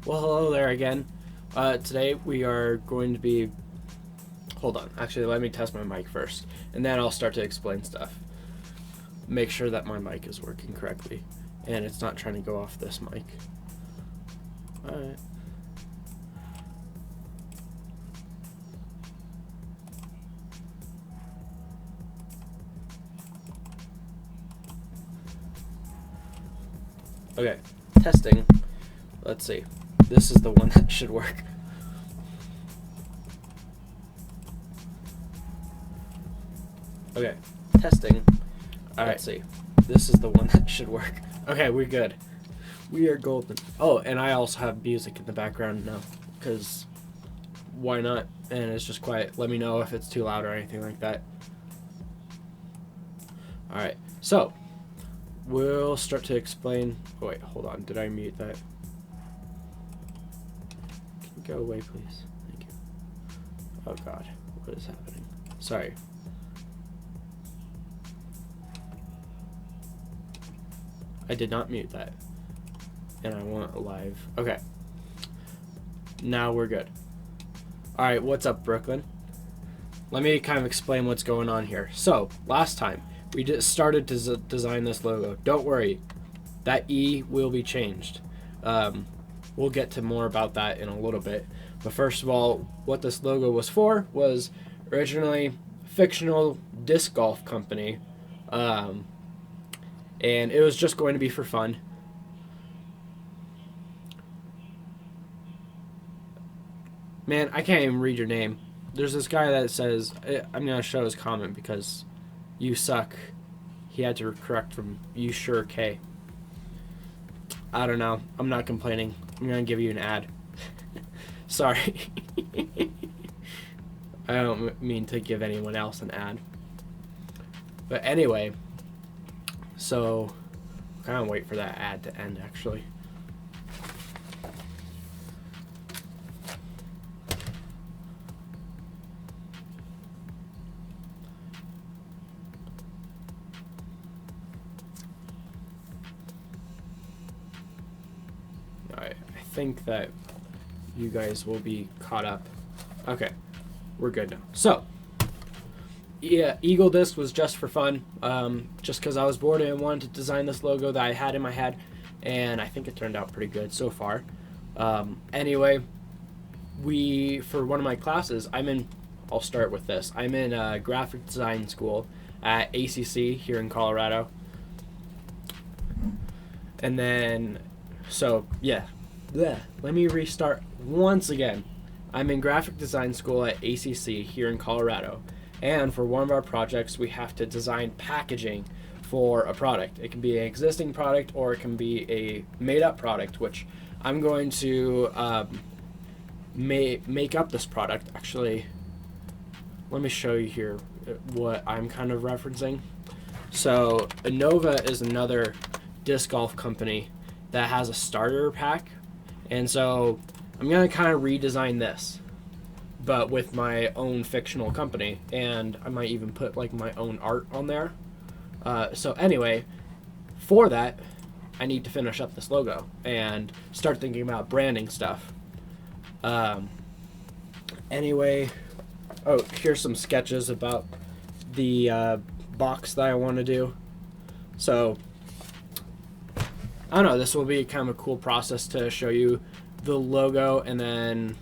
Well, hello there again. Today we are going to be... Hold on. Actually, let me test my mic first, and then I'll start to explain stuff. Make sure that my mic is working correctly, and it's not trying to go off this mic. Alright. Okay, testing. Let's see. This is the one that should work. Okay, testing. Alright, let's see. This is the one that should work. Okay, we're good. We are golden. Oh, and I also have music in the background now, because why not? And it's just quiet. Let me know if it's too loud or anything like that. Alright, so we'll start to explain. Oh, wait, hold on. Did I mute that? Can you go away, please? Thank you. Oh, God. What is happening? Sorry. I did not mute that. And I want a live. Okay. Now we're good. Alright, what's up, Brooklyn? Let me kind of explain what's going on here. So, last time, we just started to design this logo. Don't worry. That E will be changed. We'll get to more about that in a little bit. But first of all, what this logo was for was originally fictional disc golf company. And it was just going to be for fun. Man, I can't even read your name. There's this guy that says, I'm going to show his comment because you suck. He had to correct from you sure K. I don't know. I'm not complaining. I'm going to give you an ad. Sorry. I don't mean to give anyone else an ad. But anyway, so kind of wait for that ad to end actually. Alright, I think that you guys will be caught up. Okay, we're good now. So, yeah, Eagle Disc was just for fun, just because I was bored and wanted to design this logo that I had in my head, and I think it turned out pretty good so far. Anyway, for one of my classes, I'll start with this. I'm in graphic design school at ACC here in Colorado. And then, so, yeah. Let me restart once again. I'm in graphic design school at ACC here in Colorado. And for one of our projects, we have to design packaging for a product. It can be an existing product or it can be a made-up product, which I'm going to make up this product. Actually, let me show you here what I'm kind of referencing. So, Innova is another disc golf company that has a starter pack. And so, I'm going to kind of redesign this, but with my own fictional company, and I might even put like my own art on there. So anyway, for that, I need to finish up this logo and start thinking about branding stuff. Anyway, oh, here's some sketches about the box that I want to do. So, I don't know, this will be kind of a cool process to show you the logo, and then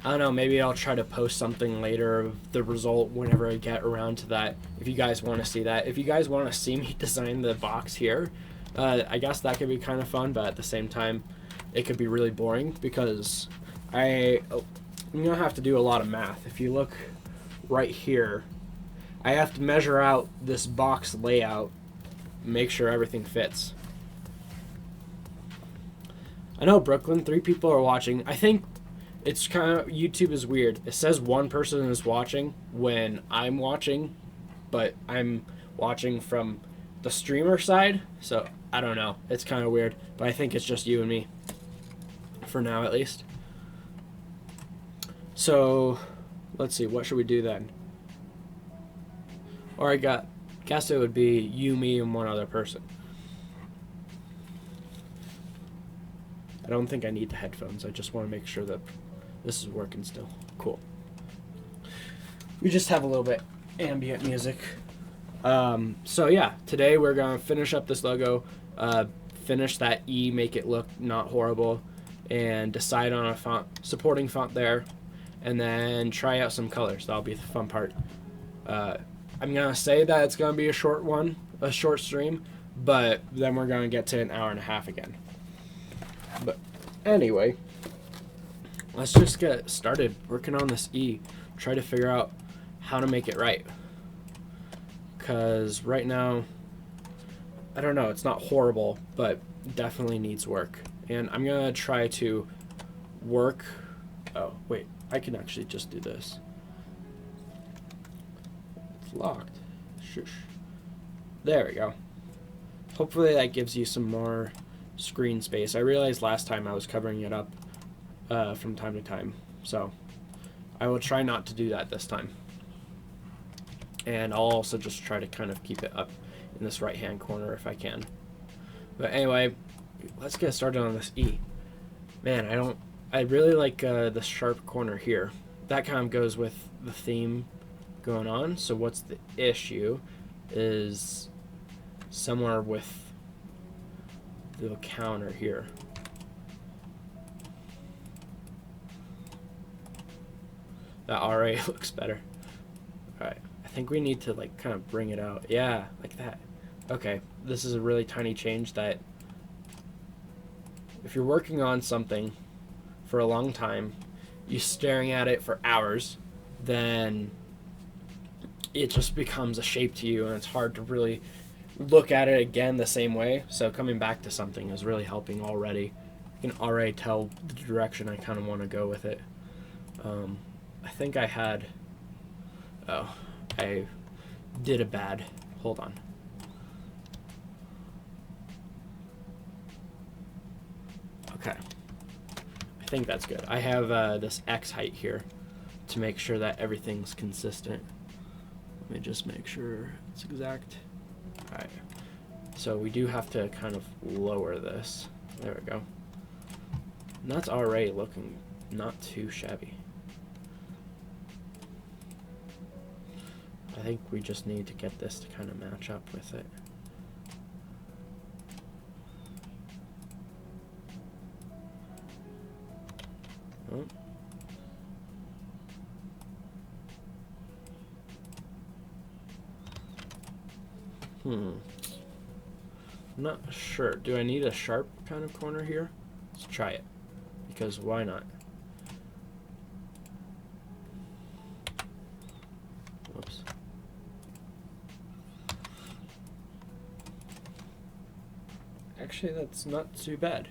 I don't know, maybe I'll try to post something later of the result whenever I get around to that, if you guys want to see that. If you guys want to see me design the box here, I guess that could be kind of fun, but at the same time, it could be really boring because I'm going to have to do a lot of math. If you look right here, I have to measure out this box layout, make sure everything fits. I know, Brooklyn, 3 people are watching. I think it's kind of, YouTube is weird. It says 1 person is watching when I'm watching, but I'm watching from the streamer side, so I don't know. It's kind of weird, but I think it's just you and me, for now at least. So, let's see, what should we do then? Or guess it would be you, me, and one other person. I don't think I need the headphones. I just want to make sure that this is working still. Cool. We just have a little bit ambient music. So yeah, today we're going to finish up this logo, finish that E, make it look not horrible, and decide on a font, supporting font there, and then try out some colors. That'll be the fun part. I'm going to say that it's going to be a short stream, but then we're going to get to an hour and a half again. But anyway, let's just get started working on this E. Try to figure out how to make it right. Because right now, I don't know, it's not horrible, but definitely needs work. And I'm going to try to work... Oh, wait, I can actually just do this. It's locked. Shush. There we go. Hopefully that gives you some more screen space. I realized last time I was covering it up from time to time, so I will try not to do that this time. And I'll also just try to kind of keep it up in this right hand corner if I can. But anyway, let's get started on this E. Man, I really like the sharp corner here. That kind of goes with the theme going on. So what's the issue is somewhere with the counter here. That already looks better. Alright, I think we need to like kind of bring it out. Yeah, like that. Okay, this is a really tiny change that if you're working on something for a long time, you're staring at it for hours, then it just becomes a shape to you and it's hard to really look at it again the same way. So coming back to something is really helping already. I can already tell the direction I kind of want to go with it. I think I had... Oh, I did a bad... Hold on. Okay. I think that's good. I have this X height here to make sure that everything's consistent. Let me just make sure it's exact. Alright. So we do have to kind of lower this. There we go. And that's already looking not too shabby. I think we just need to get this to kind of match up with it. Oh. I'm not sure. Do I need a sharp kind of corner here? Let's try it. Because why not? Whoops. Actually, that's not too bad.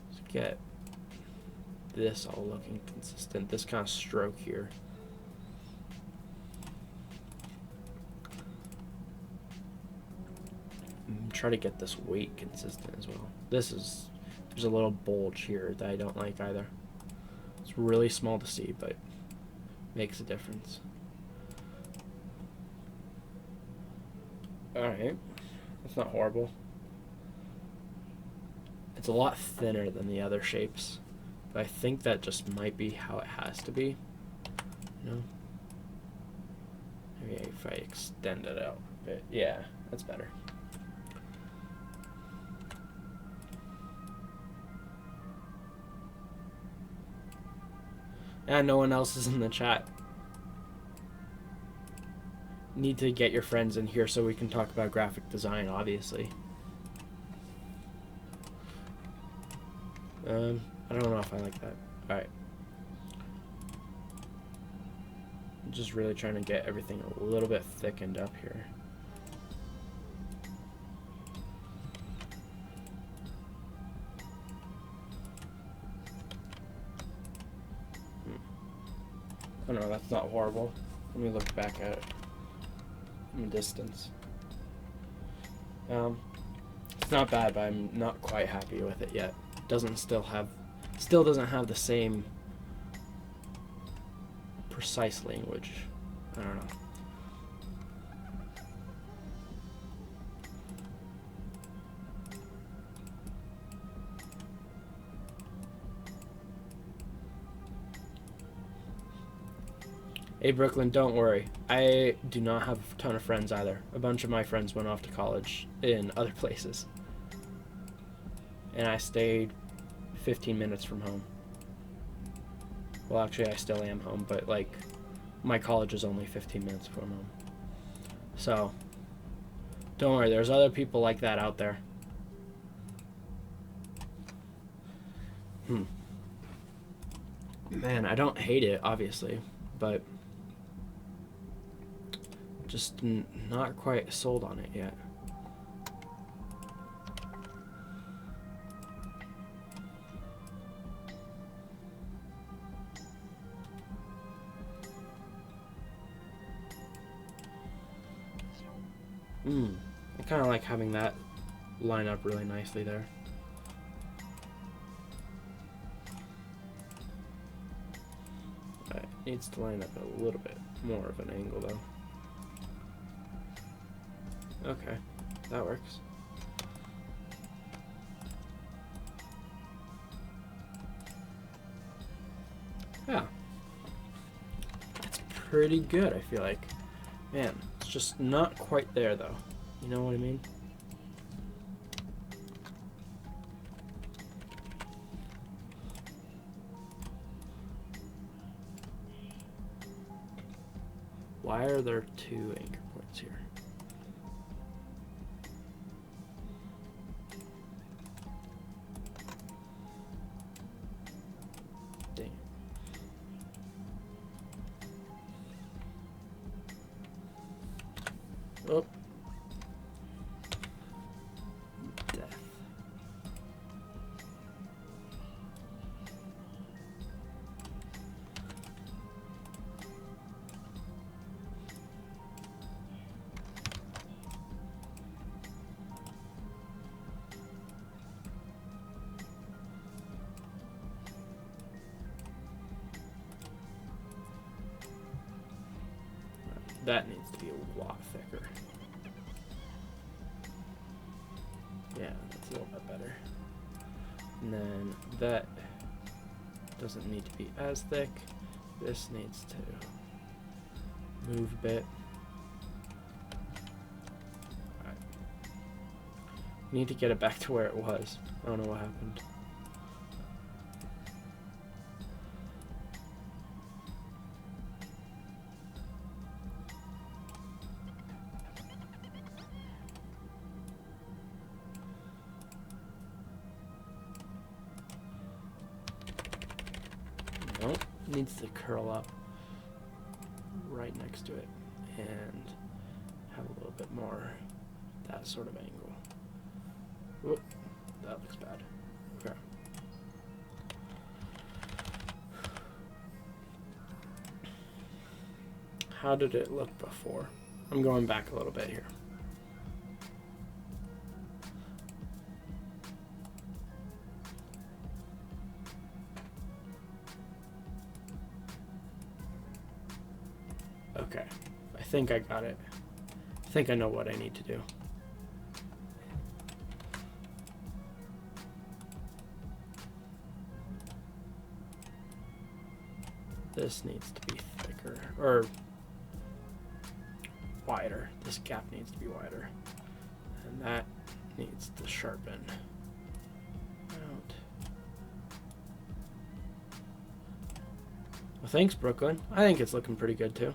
Let's get this all looking consistent. This kind of stroke here. Try to get this weight consistent as well. There's a little bulge here that I don't like either. It's really small to see, but makes a difference. Alright, that's not horrible. It's a lot thinner than the other shapes, but I think that just might be how it has to be. No? Maybe if I extend it out a bit. Yeah, that's better. And no one else is in the chat. Need to get your friends in here so we can talk about graphic design, obviously. I don't know if I like that. Alright. I'm just really trying to get everything a little bit thickened up here. Oh no, that's not horrible. Let me look back at it from a distance. It's not bad, but I'm not quite happy with it yet. Still doesn't have the same precise language. I don't know. Hey, Brooklyn, don't worry. I do not have a ton of friends either. A bunch of my friends went off to college in other places. And I stayed 15 minutes from home. Well, actually, I still am home, but, like, my college is only 15 minutes from home. So, don't worry, there's other people like that out there. Man, I don't hate it, obviously, but just not quite sold on it yet. I kind of like having that line up really nicely there. It needs to line up a little bit more of an angle though. Okay, that works. Yeah. That's pretty good, I feel like. Man, it's just not quite there though. You know what I mean? Why are there two anchor points here? Dang. Oh. Death. That needs to be a lot thicker. Yeah, that's a little bit better. And then that doesn't need to be as thick. This needs to move a bit. Alright. Need to get it back to where it was. I don't know what happened. Nope, needs to curl up right next to it and have a little bit more that sort of angle. Whoop, that looks bad. Okay. How did it look before? I'm going back a little bit here. Okay, I think I got it. I think I know what I need to do. This needs to be thicker, or wider. This gap needs to be wider. And that needs to sharpen out. Well, thanks, Brooklyn. I think it's looking pretty good, too.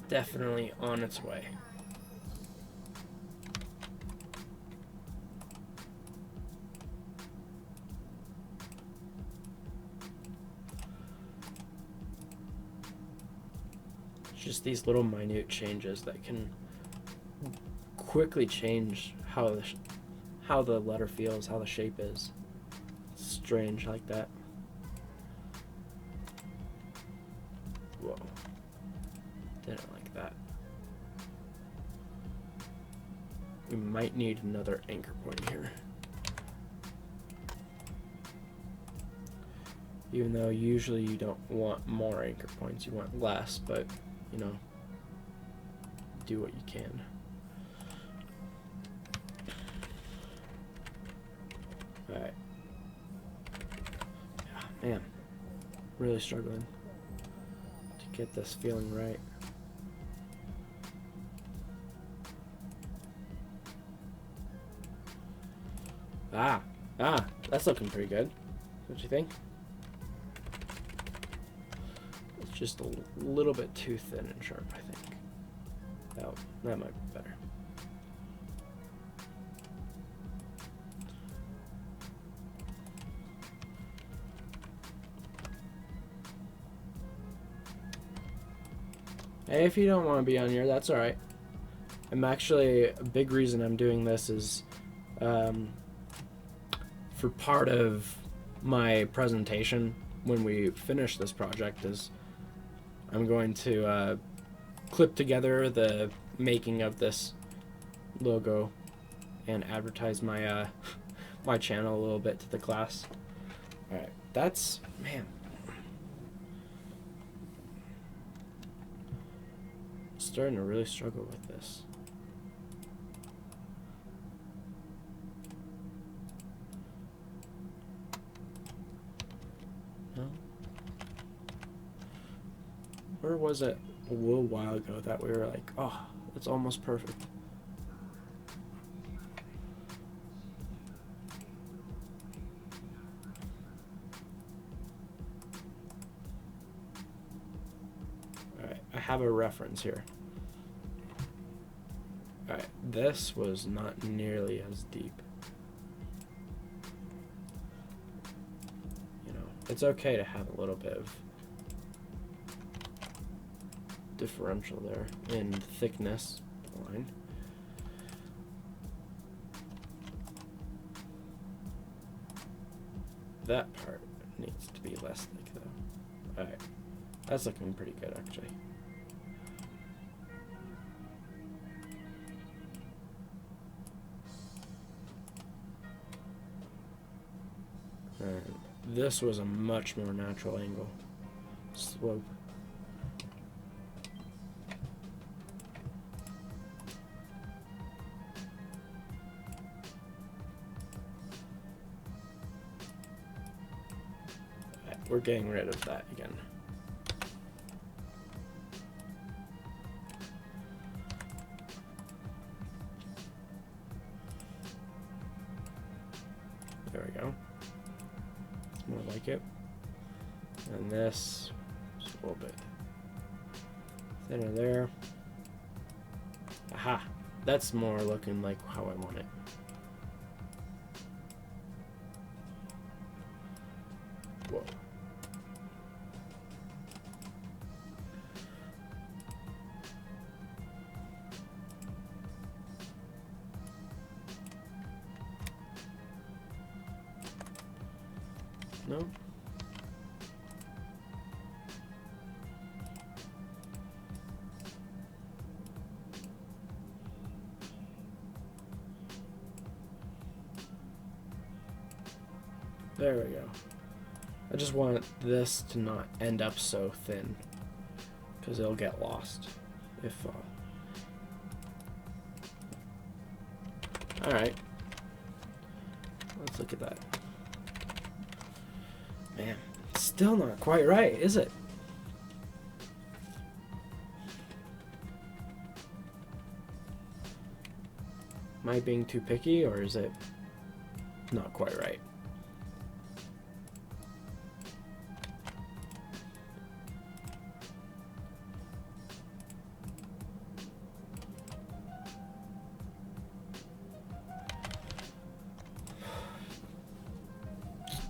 Definitely on its way. It's just these little minute changes that can quickly change how the letter feels, how the shape is. It's strange like that. Whoa. Didn't like that. We might need another anchor point here. Even though usually you don't want more anchor points, you want less, but you know, do what you can. Man, really struggling to get this feeling right. That's looking pretty good. What you think? It's just a little bit too thin and sharp, I think. Oh, that might be better. Hey, if you don't want to be on here, that's alright. I'm actually, a big reason I'm doing this is for part of my presentation when we finish this project is I'm going to clip together the making of this logo and advertise my my channel a little bit to the class. Alright, that's, man. Starting to really struggle with this. No? Where was it a little while ago that we were like, oh, it's almost perfect? Alright, I have a reference here. Alright, this was not nearly as deep. You know, it's okay to have a little bit of differential there in thickness line. That part needs to be less thick though. Alright, that's looking pretty good actually. This was a much more natural angle. Slope. We're getting rid of that again. There we go. More like it. And this just a little bit thinner there. Aha! That's more looking like how I want it. Whoa. No? There we go. I just want this to not end up so thin, because it'll get lost if alright. Let's look at that. Man, it's still not quite right, is it? Am I being too picky, or is it not quite right?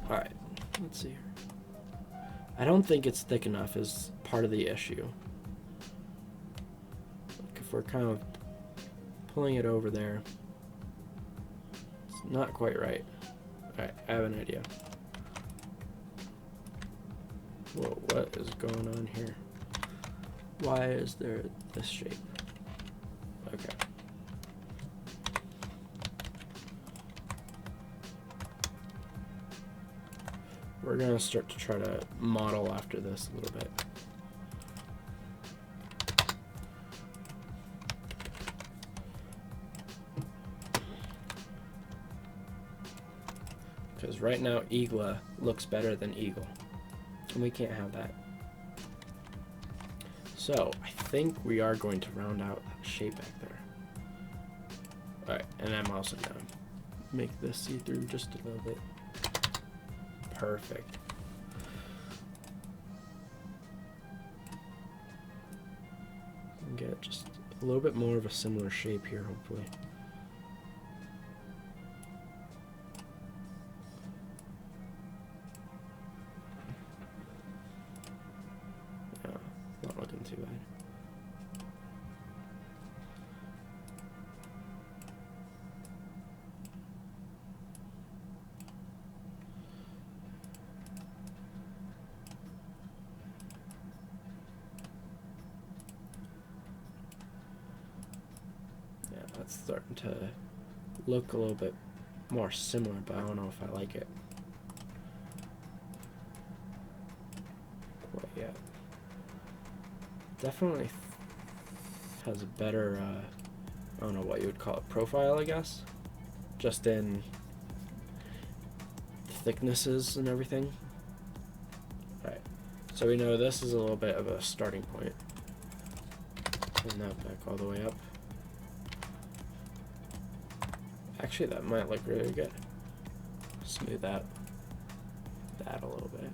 Alright, let's see here. I don't think it's thick enough is part of the issue. Like if we're kind of pulling it over there, it's not quite right. Alright, I have an idea. Whoa, what is going on here? Why is there this shape? Okay. We're gonna start to try to model after this a little bit. Because right now Eagla looks better than Eagle. And we can't have that. So I think we are going to round out that shape back there. Alright, and I'm also going to make this see through just a little bit. Perfect. And get just a little bit more of a similar shape here, hopefully. Yeah, not looking too bad. That's starting to look a little bit more similar, but I don't know if I like it quite yet. Definitely has a better, I don't know what you would call it, profile, I guess, just in thicknesses and everything. Alright, so we know this is a little bit of a starting point. Turn that back all the way up. Actually, that might look really good. Smooth out that a little bit.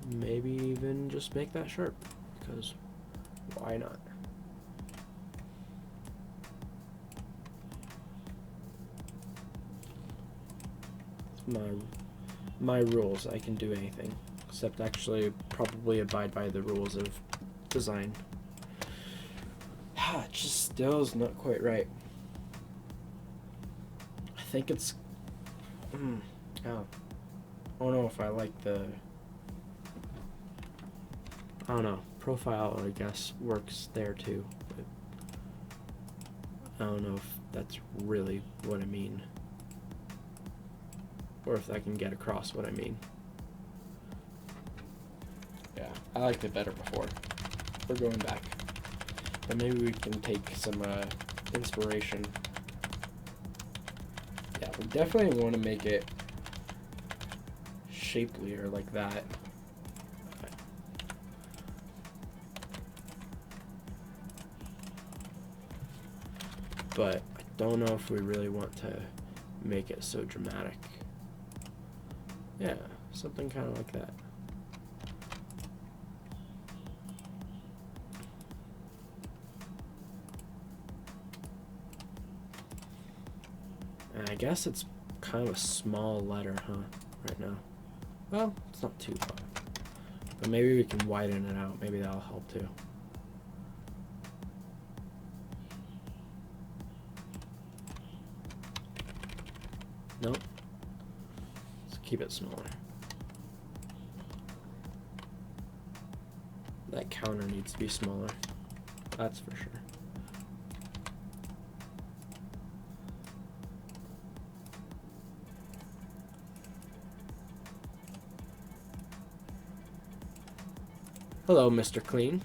Maybe even just make that sharp, because why not? It's my rules. I can do anything, except actually probably abide by the rules of design. It just still is not quite right. I think it's I don't know if I like the, I don't know, profile I guess works there too, but I don't know if that's really what I mean, or if I can get across what I mean. Yeah, I liked it better before. We're going back, but maybe we can take some inspiration. Yeah, we definitely want to make it shapelier like that. But I don't know if we really want to make it so dramatic. Yeah, something kind of like that. And I guess it's kind of a small letter, huh, right now. Well, it's not too far. But maybe we can widen it out. Maybe that'll help too. Nope. Let's keep it smaller. That counter needs to be smaller. That's for sure. Hello, Mr. Clean.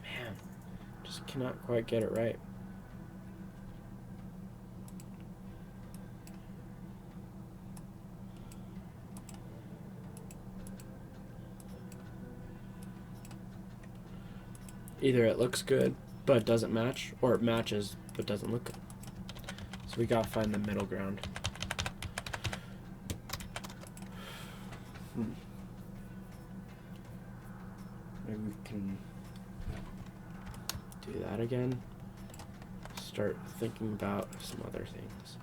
Man, just cannot quite get it right. Either it looks good, but it doesn't match, or it matches, but doesn't look good. So we gotta find the middle ground. Maybe we can do that again. Start thinking about some other things.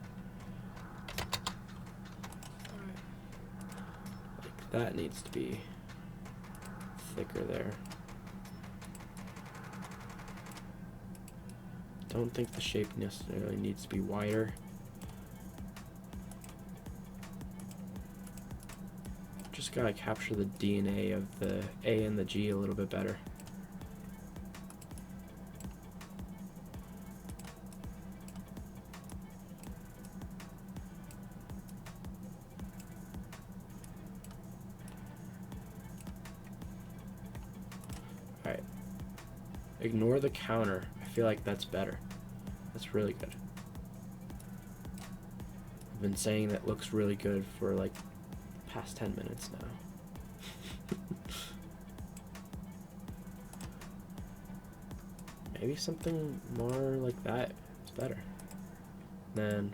Like that needs to be thicker there. Don't think the shape necessarily needs to be wider. Just gotta capture the DNA of the A and the G a little bit better. Ignore the counter. I feel like that's better. That's really good. I've been saying that looks really good for like past 10 minutes now. Maybe something more like that is better. Then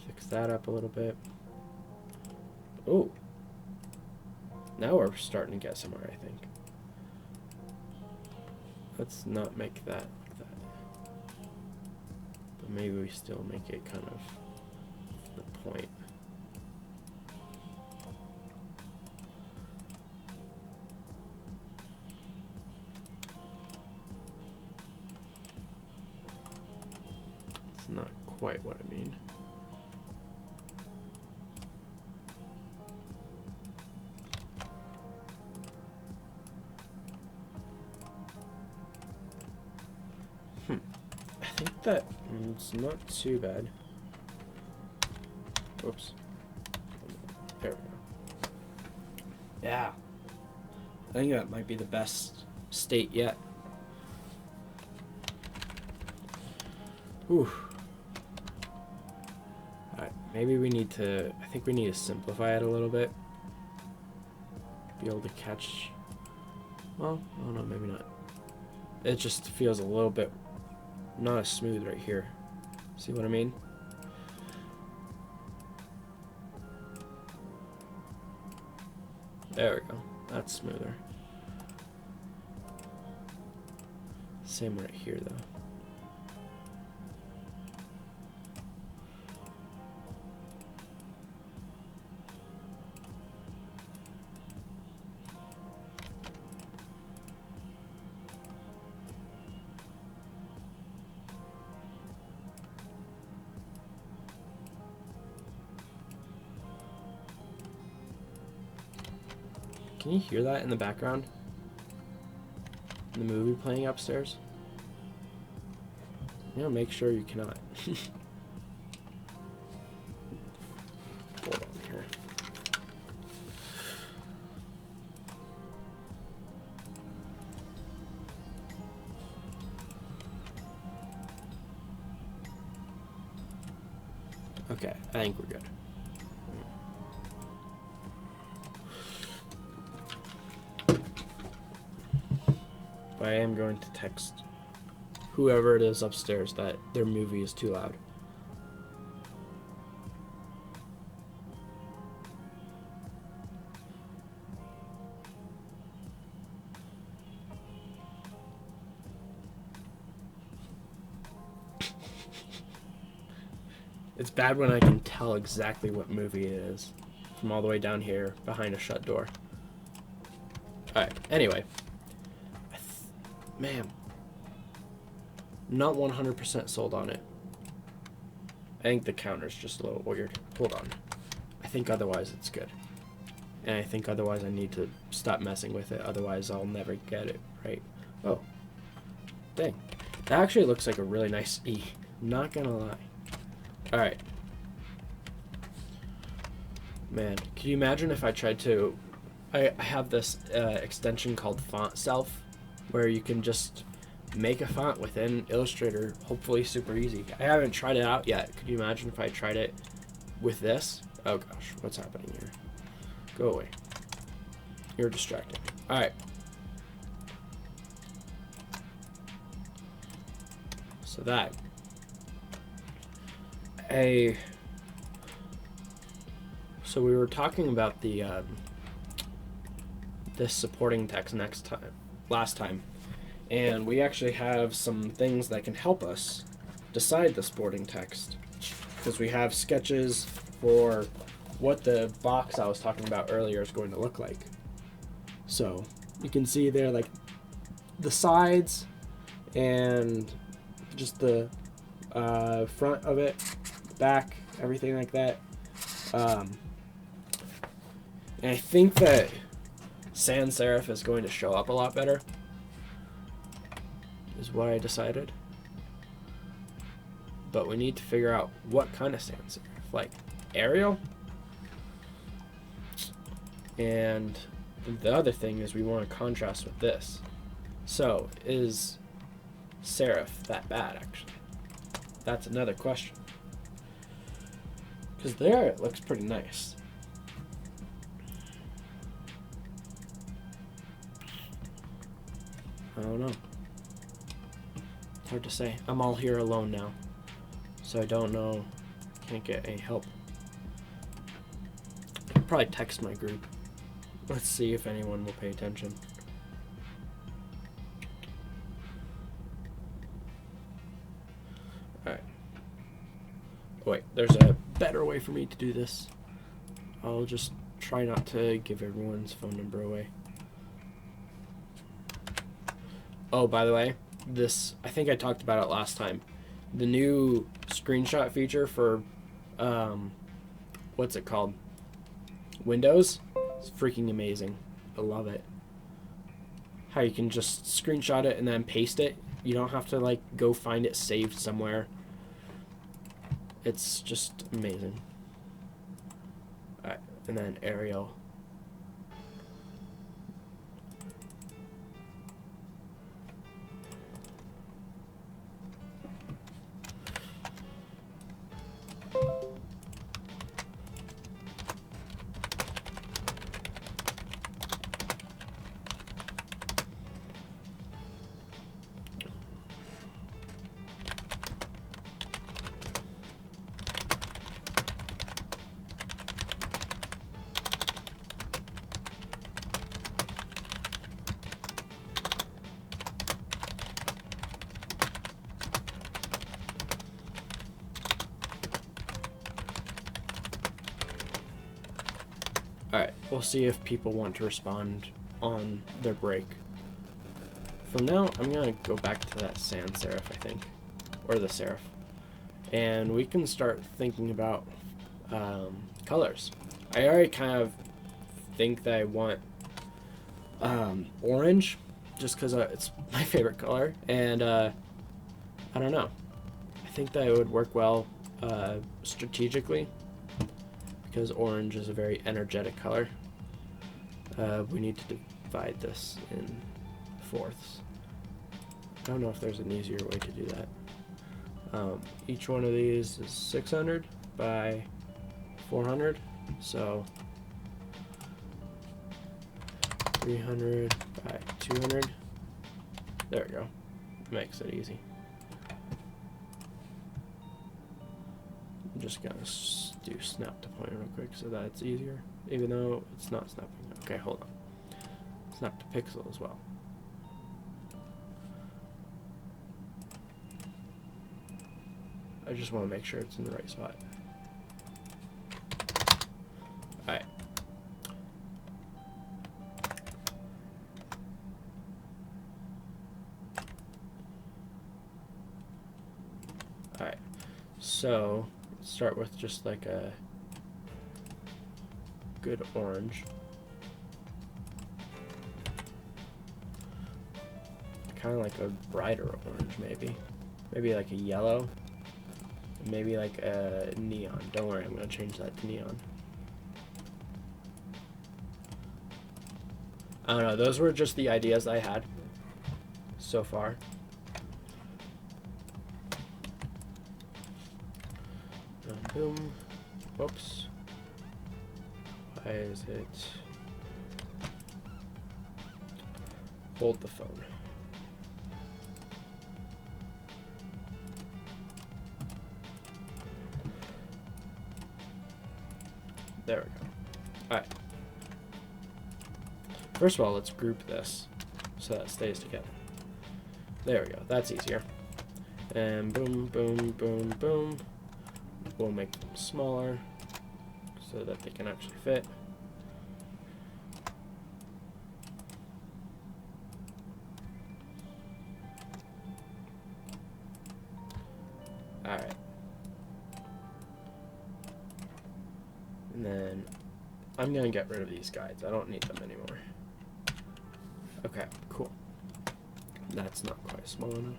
fix that up a little bit. Oh, now we're starting to get somewhere, I think. Let's not make that like that. But maybe we still make it kind of the point. It's not quite what I mean. I think that it's not too bad. Oops. There we go. Yeah. I think that might be the best state yet. Whew. Alright, maybe we need to, I think we need to simplify it a little bit. Be able to catch, well, oh no, maybe not. It just feels a little bit not as smooth right here. See what I mean? There we go. That's smoother. Same right here though. Can you hear that in the background? The movie playing upstairs? You know, make sure you cannot. Hold on here. Okay, I think we're good. I am going to text whoever it is upstairs that their movie is too loud. It's bad when I can tell exactly what movie it is from all the way down here behind a shut door. Alright, anyway. Man, not 100% sold on it. I think the counter's just a little weird. Hold on. I think otherwise it's good. And I think otherwise I need to stop messing with it. Otherwise I'll never get it right. Oh. Dang. That actually looks like a really nice E. Not gonna lie. Alright. Man, can you imagine if I tried to... I have this extension called Font Self, where you can just make a font within Illustrator, hopefully super easy. I haven't tried it out yet. Could you imagine if I tried it with this? Oh gosh, what's happening here? Go away. You're distracting. Alright. So that. So we were talking about the this supporting text last time, and we actually have some things that can help us decide the supporting text, because we have sketches for what the box I was talking about earlier is going to look like. So you can see there like the sides and just the front of it, back, everything like that. And I think that sans serif is going to show up a lot better, is what I decided. But we need to figure out what kind of sans serif, like Arial. And the other thing is we want to contrast with this. So, is serif that bad, actually? That's another question. Because there it looks pretty nice. I don't know. It's hard to say. I'm all here alone now. So I don't know. Can't get any help. I could probably text my group. Let's see if anyone will pay attention. Alright. Wait, there's a better way for me to do this. I'll just try not to give everyone's phone number away. Oh, by the way, this, I think I talked about it last time. The new screenshot feature for, what's it called? Windows? It's freaking amazing. I love it. How you can just screenshot it and then paste it. You don't have to, like, go find it saved somewhere. It's just amazing. Alright, and then Arial. Alright, we'll see if people want to respond on their break. For now, I'm going to go back to that sans serif, I think. Or the serif. And we can start thinking about colors. I already kind of think that I want orange, just because it's my favorite color. And I don't know. I think that it would work well strategically, because orange is a very energetic color. We need to divide this in fourths. I don't know if there's an easier way to do that. Each one of these is 600 by 400, so 300 by 200. There we go. Makes it easy. I'm just gonna do snap to point real quick so that it's easier, even though it's not snapping. Okay, hold on. Snap to pixel as well. I just want to make sure it's in the right spot. Alright. Alright. So, start with just like a good orange. Kind of like a brighter orange, maybe. Maybe like a yellow. Maybe like a neon. Don't worry, I'm going to change that to neon. I don't know, those were just the ideas I had so far. Boom. Whoops. Why is it? Hold the phone. There we go. Alright. First of all, let's group this so that it stays together. There we go. That's easier. And boom, boom, boom, boom. We'll make them smaller so that they can actually fit. Alright. And then I'm going to get rid of these guides. I don't need them anymore. Okay, cool. That's not quite small enough.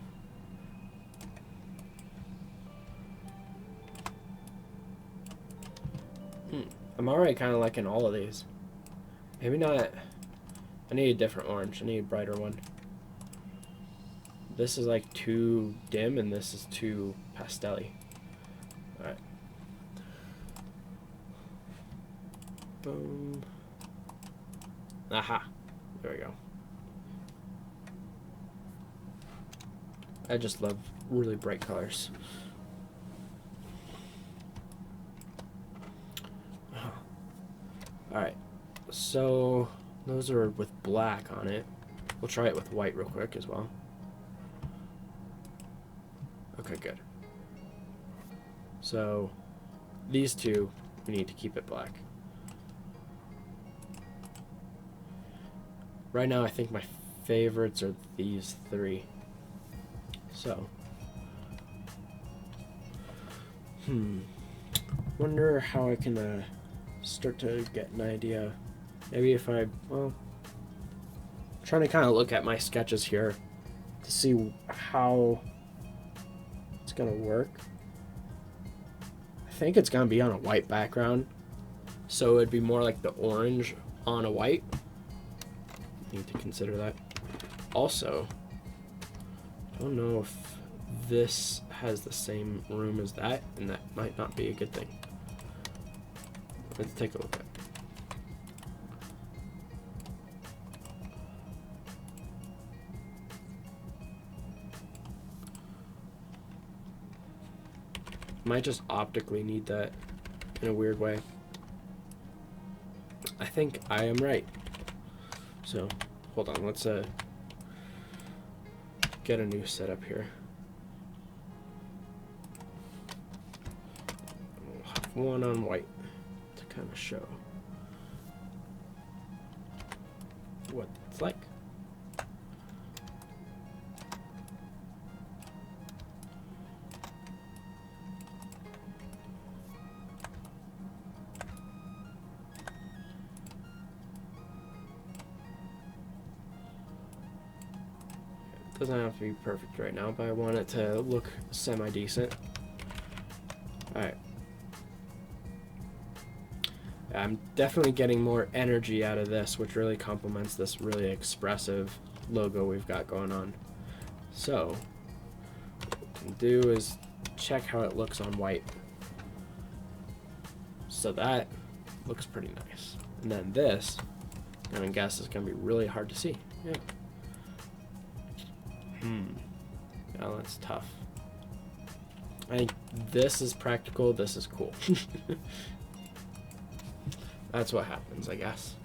I'm already kind of liking all of these. Maybe not. I need a different orange. I need a brighter one. This is like too dim and this is too pastel-y. Alright. Boom. Aha. There we go. I just love really bright colors. Alright. So those are with black on it. We'll try it with white real quick as well. Okay, good. So these two, we need to keep it black. Right now I think my favorites are these three. So wonder how I can start to get an idea. Maybe if I, well, I'm trying to kind of look at my sketches here to see how it's gonna work. I think it's gonna be on a white background, so it'd be more like the orange on a white. Need to consider that. Also, I don't know if this has the same room as that, and that might not be a good thing. Let's take a look at it. Might just optically need that in a weird way. I think I am right. So, hold on, let's get a new setup here. We'll have one on white to kind of show what it's like. Doesn't have to be perfect right now, but I want it to look semi-decent. Alright. I'm definitely getting more energy out of this, which really complements this really expressive logo we've got going on. So, what we can do is check how it looks on white. So that looks pretty nice. And then this, I'm gonna guess, is gonna be really hard to see. Yeah. Oh, that's tough. I think this is practical, this is cool. That's what happens, I guess.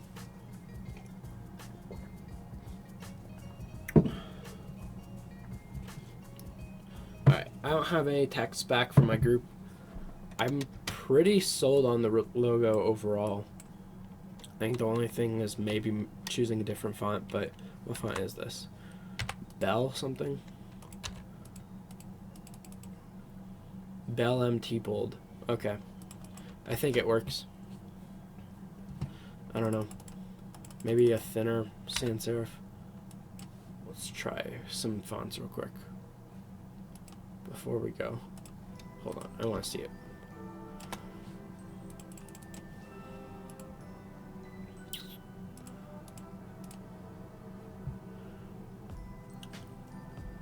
Alright, I don't have any text back from my group. I'm pretty sold on the logo overall. I think the only thing is maybe choosing a different font, but what font is this? Bell something? Bell MT Bold. Okay. I think it works. I don't know. Maybe a thinner sans serif. Let's try some fonts real quick before we go. Hold on, I want to see it.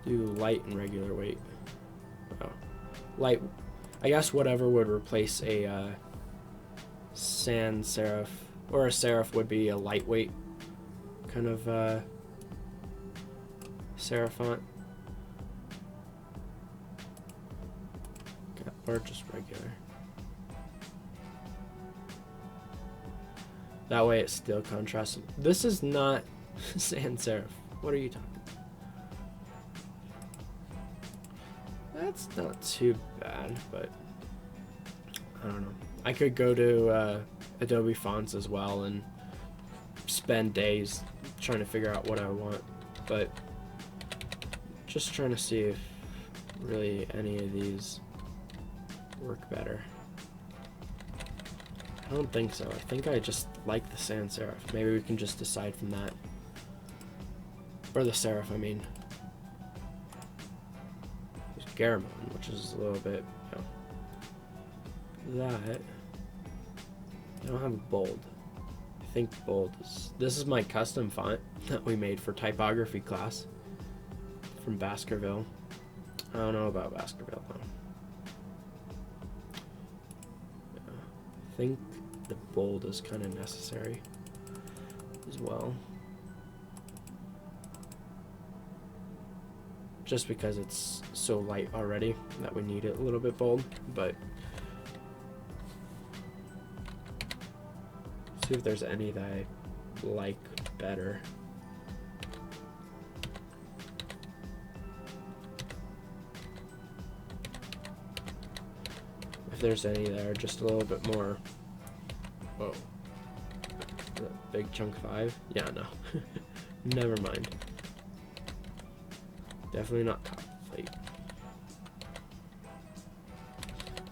Do light and regular weight. Oh, light. I guess whatever would replace a sans serif, or a serif would be a lightweight kind of serif font. Or just regular. That way it's still contrasting. This is not sans serif. What are you talking about? That's not too bad, but I don't know. I could go to Adobe Fonts as well and spend days trying to figure out what I want, but just trying to see if really any of these work better. I don't think so. I think I just like the sans serif. Maybe we can just decide from that. Or the serif, I mean. Garamond, which is a little bit, you know, that. I don't have bold. I think bold is, this is my custom font that we made for typography class. from Baskerville. I don't know about Baskerville though. I think the bold is kind of necessary as well. Just because it's so light already that we need it a little bit bold, but see if there's any that I like better. If there's any that are just a little bit more, whoa, big chunk 5? Yeah, no, never mind. Definitely not top plate.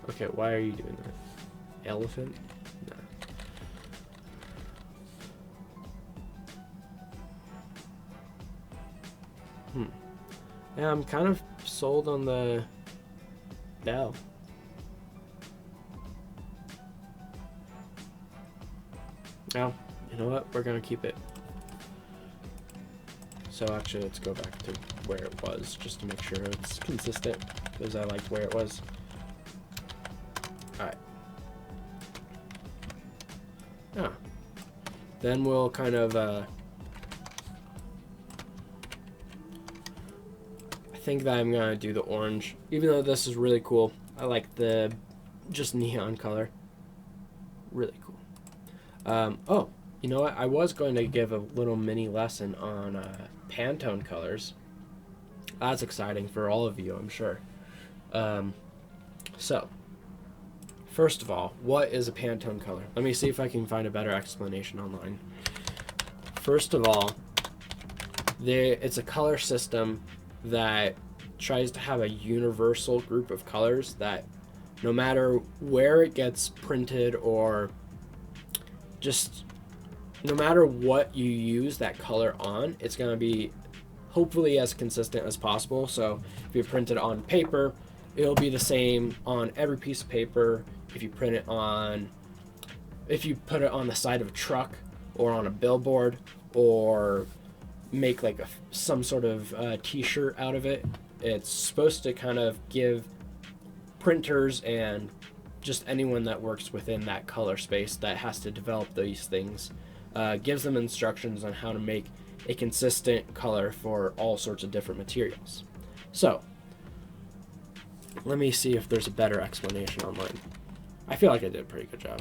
Okay, why are you doing that? Elephant? Nah. Yeah, I'm kind of sold on the bell. Now, you know what? We're gonna keep it. So actually, let's go back to where it was, just to make sure it's consistent, because I liked where it was. Alright. Yeah. Then we'll kind of, I think that I'm going to do the orange, even though this is really cool. I like the just neon color. Really cool. Oh, you know what? I was going to give a little mini lesson on Pantone colors. That's exciting for all of you, I'm sure. So, first of all, what is a Pantone color? Let me see if I can find a better explanation online. First of all, it's a color system that tries to have a universal group of colors that no matter where it gets printed or just no matter what you use that color on, it's going to be hopefully as consistent as possible. So if you print it on paper, it'll be the same on every piece of paper. If you put it on the side of a truck or on a billboard or make like some sort of t-shirt out of it, it's supposed to kind of give printers and just anyone that works within that color space that has to develop these things, gives them instructions on how to make a consistent color for all sorts of different materials. So let me see if there's a better explanation online. I feel like I did a pretty good job.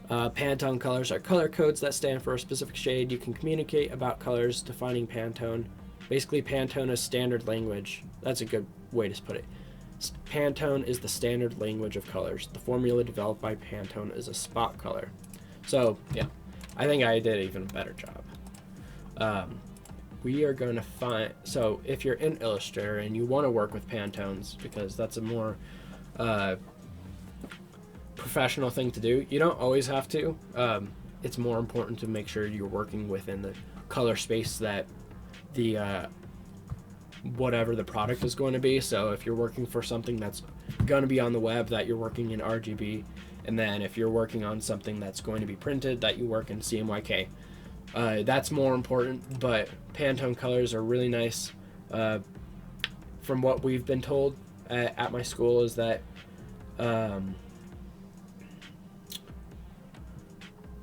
Pantone colors are color codes that stand for a specific shade. You can communicate about colors defining Pantone. Basically, Pantone is standard language. That's a good way to put it. Pantone is the standard language of colors. The formula developed by Pantone is a spot color. So, yeah, I think I did even a better job. We are going to find... So, if you're in Illustrator and you want to work with Pantones, because that's a more professional thing to do, you don't always have to. It's more important to make sure you're working within the color space that the... whatever the product is going to be. So if you're working for something that's going to be on the web, that you're working in RGB, and then if you're working on something that's going to be printed, that you work in CMYK. That's more important, but Pantone colors are really nice. From what we've been told at my school is that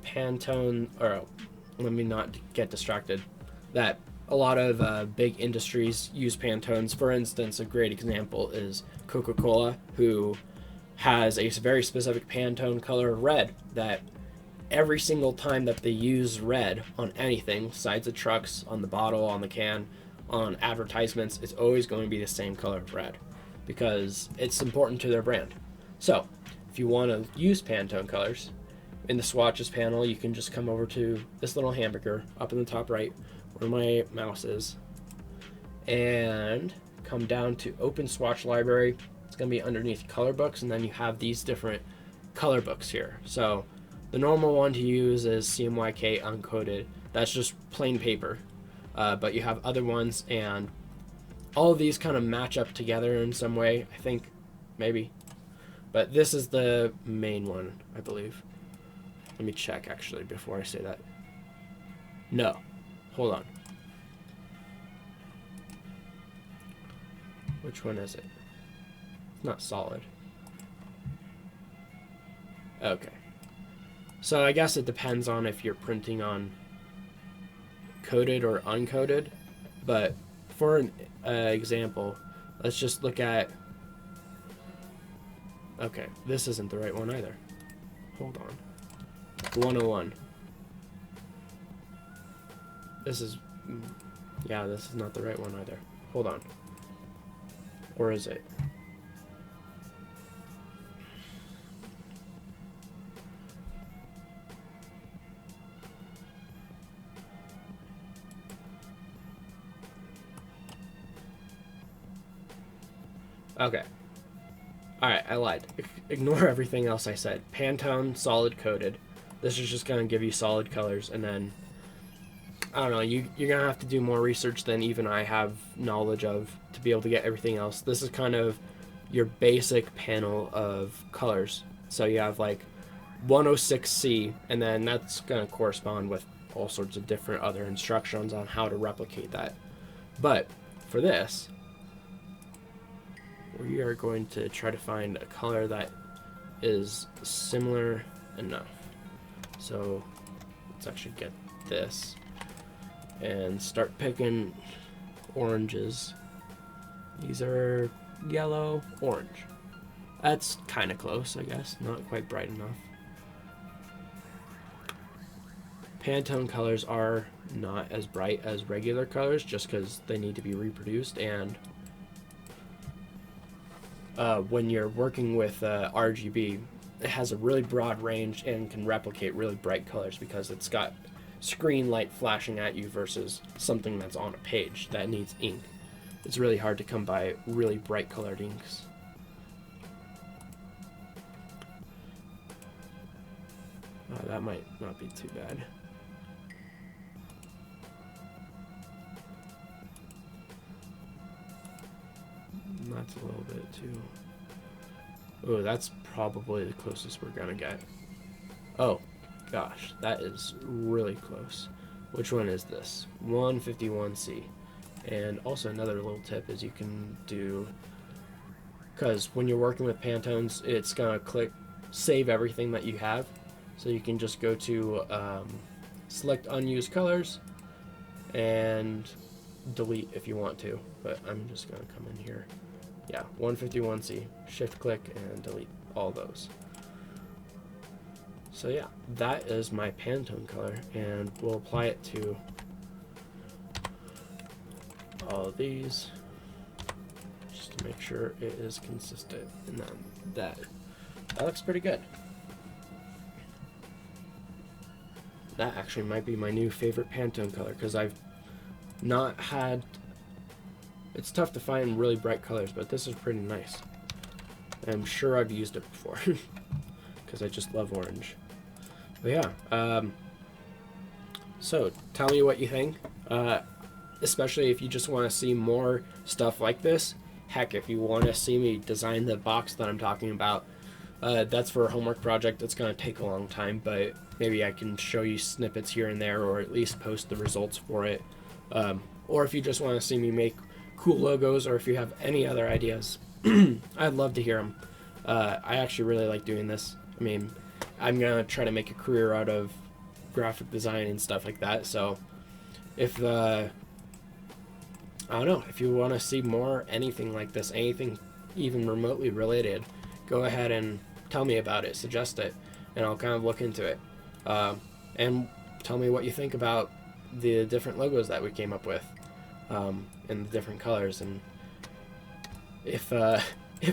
Pantone, or let me not get distracted, that a lot of big industries use Pantones. For instance, a great example is Coca-Cola, who has a very specific Pantone color of red that every single time that they use red on anything, besides the trucks, on the bottle, on the can, on advertisements, it's always going to be the same color of red because it's important to their brand. So if you want to use Pantone colors, in the swatches panel, you can just come over to this little hamburger up in the top right, where my mouse is, and come down to open swatch library. It's going to be underneath color books, and then you have these different color books here. So the normal one to use is CMYK uncoated. That's just plain paper, but you have other ones, and all of these kind of match up together in some way, I think, maybe. But this is the main one, I believe. Let me check actually before I say that. No. Hold on. Which one is it? It's not solid. Okay. So I guess it depends on if you're printing on coated or uncoated. But for an example, let's just look at... Okay, this isn't the right one either. Hold on. 101. This is... Yeah, this is not the right one either. Hold on. Or is it? Okay. Alright, I lied. Ignore everything else I said. Pantone, solid coated. This is just going to give you solid colors, and then, I don't know, you're going to have to do more research than even I have knowledge of to be able to get everything else. This is kind of your basic panel of colors. So you have like 106C, and then that's going to correspond with all sorts of different other instructions on how to replicate that. But for this, we are going to try to find a color that is similar enough. So let's actually get this and start picking oranges. These are yellow, orange. That's kind of close, I guess. Not quite bright enough. Pantone colors are not as bright as regular colors just because they need to be reproduced, and when you're working with RGB, it has a really broad range and can replicate really bright colors because it's got screen light flashing at you versus something that's on a page that needs ink. It's really hard to come by really bright colored inks. That might not be too bad. That's a little bit too... Oh, that's probably the closest we're gonna get. Oh, gosh, that is really close. Which one is this? 151C. And also another little tip is you can do... Because when you're working with Pantones, it's gonna click save everything that you have. So you can just go to select unused colors and delete if you want to. But I'm just gonna come in here. Yeah, 151C, shift click and delete all those. So yeah, that is my Pantone color, and we'll apply it to all of these just to make sure it is consistent. And then that looks pretty good. That actually might be my new favorite Pantone color because I've not had... It's tough to find really bright colors, but this is pretty nice. I'm sure I've used it before because I just love orange. But yeah, so tell me what you think, especially if you just want to see more stuff like this. Heck, if you want to see me design the box that I'm talking about, that's for a homework project. That's going to take a long time, but maybe I can show you snippets here and there, or at least post the results for it. Or if you just want to see me make cool logos, or if you have any other ideas, I'd love to hear them. I actually really like doing this. I mean, I'm gonna try to make a career out of graphic design and stuff like that. So if I don't know, if you want to see more anything like this, anything even remotely related, go ahead and tell me about it, suggest it, and I'll kind of look into it. And tell me what you think about the different logos that we came up with. And the different colors, and if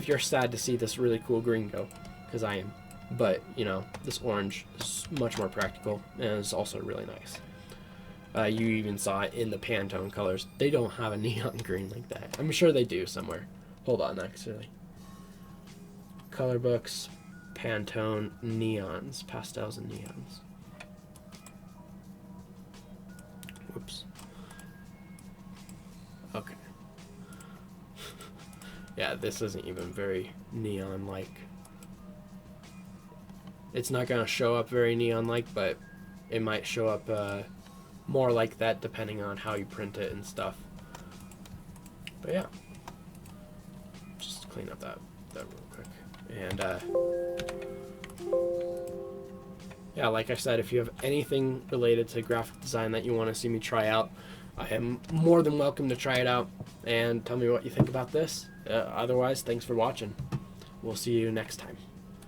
you're sad to see this really cool green go, because I am, but you know, this orange is much more practical and it's also really nice. You even saw it in the Pantone colors. They don't have a neon green like that. I'm sure they do somewhere. Hold on, actually. Color books, Pantone, neons, pastels and neons. Whoops. Okay. Yeah, this isn't even very neon-like. It's not going to show up very neon-like, but it might show up more like that depending on how you print it and stuff. But yeah. clean up that real quick. And yeah, like I said, if you have anything related to graphic design that you want to see me try out, I am more than welcome to try it out and tell me what you think about this. Otherwise, thanks for watching. We'll see you next time.